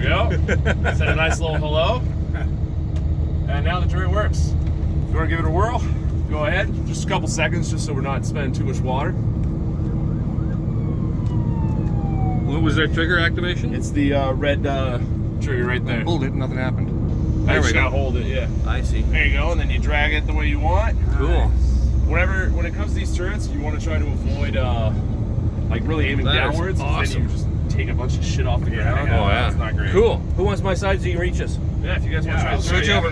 go. Said a nice little hello. And now the turret works. If you want to give it a whirl, go ahead. Just a couple seconds, just so we're not spending too much water. What was their trigger activation? It's the red trigger right there. Pulled it, nothing happened. I There we just gotta go. hold it, yeah. I see. There you go, and then you drag it the way you want. Cool. When it comes to these turrets, you want to try to avoid like really aiming That is downwards. awesome. Then you just take a bunch of shit off the ground. Oh yeah. It's not great. Cool. Who wants my side so you can reach us? Yeah, if you guys want to try I'll to switch over.